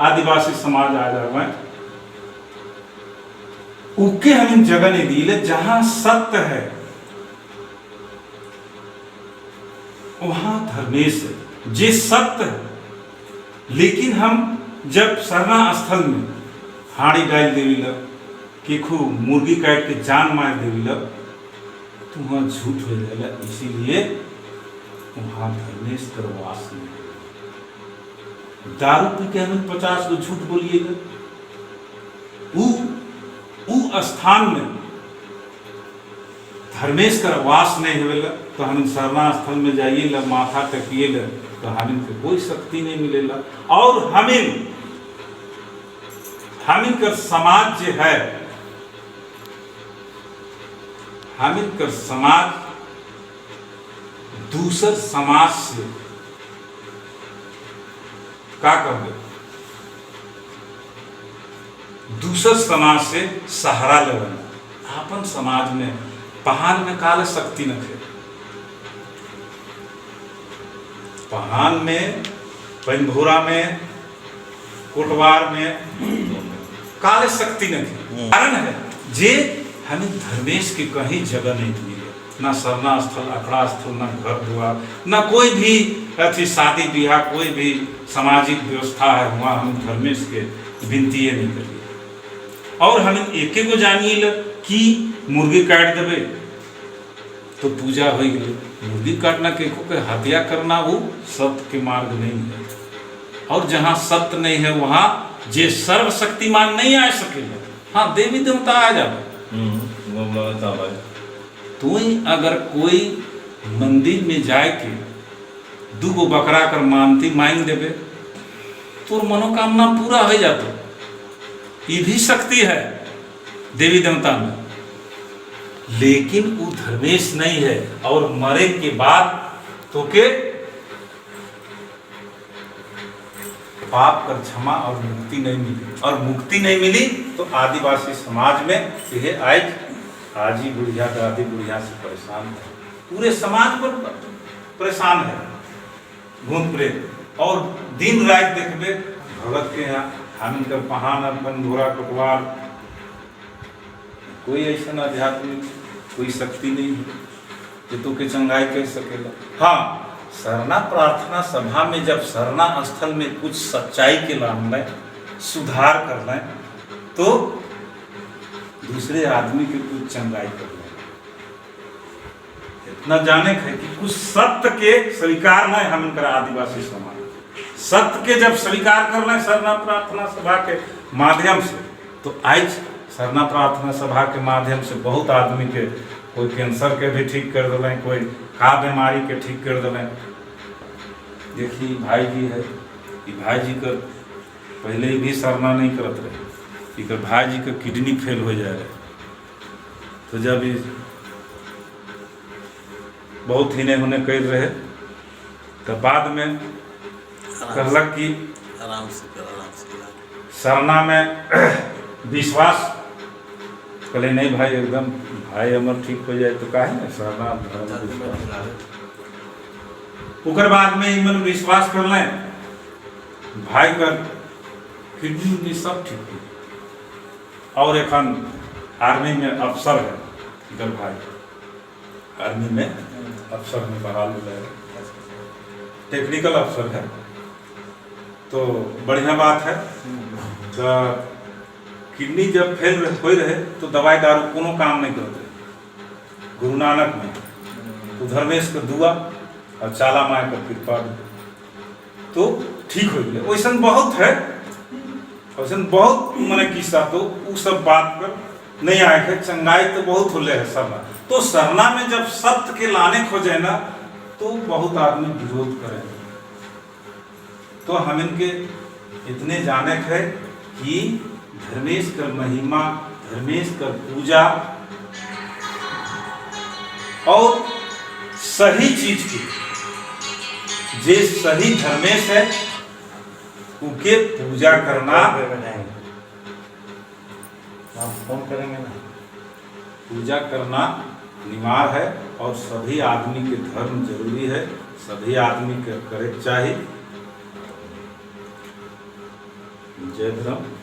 आदिवासी समाज आ जाए उके हम जगह नहीं दिले। जहां सत्य है वहां धर्मेश है, जे सत्य है। लेकिन हम जब सरना स्थल में हाड़ी डाल देविल केखू मुर्गी काट के जान मार देविल तो वहां झूठ हो जाएगा। इसीलिए वहां धर्मेश कर वास नहीं। दारू पी के हमें 50 को झूठ बोलिएगा, उ स्थान में धर्मेश कर वास नहीं होगा तो हम सरना स्थल में जाइए ला, माथा टेकिए ला, तो हमिन को कोई शक्ति नहीं मिलेगा। और हमिन कर समाज जो है, हमिन कर समाज दूसर समाज से क्या कर दे, दूसर समाज से सहारा लेना। अपन समाज में पहान में काले शक्ति न थे, पहान में, पंभोरा में, कोटवार में काले शक्ति न थी। कारण है जे हमें धर्मेश की कहीं जगह नहीं मिली, ना सरना स्थल, अखड़ा स्थल, ना घर द्वार, ना कोई भी अथी शादी ब्याह, कोई भी सामाजिक व्यवस्था है वहाँ हम धर्मेश के विनती नहीं करिए। और हम एक को जानिए कि मुर्गी काट देवे तो पूजा हो गई। मुर्गी काटना के हत्या करना वो सत्य के मार्ग नहीं है। और जहाँ सत्य नहीं है वहाँ जे सर्वशक्तिमान नहीं आ सकेगा। हाँ, देवी देवता आ जाए तो अगर कोई मंदिर में जाए के 2 बकरा कर मानती मांग देवे तो मनोकामना पूरा हो जाता। ये भी शक्ति है देवी देवता में, लेकिन वो धर्मेश नहीं है। और मरे के बाद तो के पाप कर क्षमा और मुक्ति नहीं मिली। और मुक्ति नहीं मिली तो आदिवासी समाज में यह आज ही बुढ़िया दादी बुढ़िया से परेशान है, पूरे समाज पर परेशान है भूत प्रेत। और दिन रात देखबे भगत के यहाँ हम कर पहान अपन घोड़ा कटवार कोई ऐसा आध्यात्मिक कोई शक्ति नहीं है कि तो के चंगाई कर सकेगा। हाँ, सरना प्रार्थना सभा में जब सरना स्थल में कुछ सच्चाई के लाभ लें, सुधार कर लें, तो दूसरे आदमी के कुछ चंगाई कर लें। इतना जाने है कि कुछ सत्य के स्वीकार न हम इनका आदिवासी समाज सत्य के जब स्वीकार कर लें सरना प्रार्थना सभा के माध्यम से, तो आज सरना प्रार्थना सभा के माध्यम से बहुत आदमी के कोई कैंसर के भी ठीक कर दिलें, कोई खा बीमारी के ठीक कर दिलें। देखिए भाई जी है, ये भाई जी का पहले ही भी सरना नहीं करते रहे, इकर भाई जी का किडनी फेल हो जाए रहे, तो जब ये बहुत ही होने कर रहे तो बाद में कहलक कि आराम से सरना में विश्वास कहले नहीं भाई एकदम भाई अमर ठीक हो जाए तो काहे ना सरना उकर बाद में इमन विश्वास कर लें भाई का किडनी सब ठीक हो। और एखन आर्मी में अफसर है इधर भाई, आर्मी में अफसर में बहाल है, टेक्निकल अफसर है, तो बढ़िया बात है। तो किडनी जब फेल हो रहे तो दवाई दारू कोनो काम नहीं करते। गुरु नानक में तो धर्मेश का दुआ और चाला माय का कृपा तो ठीक हो गए। वैसा बहुत है, वैसा बहुत मैंने किस्सा तो वो सब बात कर नहीं आए है। चंगाई तो बहुत होले है सरना। तो सरना में जब सत्य के लाने खोजे ना तो बहुत आदमी विरोध करे। तो हम इनके इतने जाने है कि धर्मेश कर महिमा, धर्मेश कर पूजा और सही चीज की जे सही धर्मेश है उनके पूजा करना। आप फोन करेंगे ना, पूजा करना अनिवार्य है और सभी आदमी के धर्म जरूरी है, सभी आदमी के करे चाहिए। जय धर्म।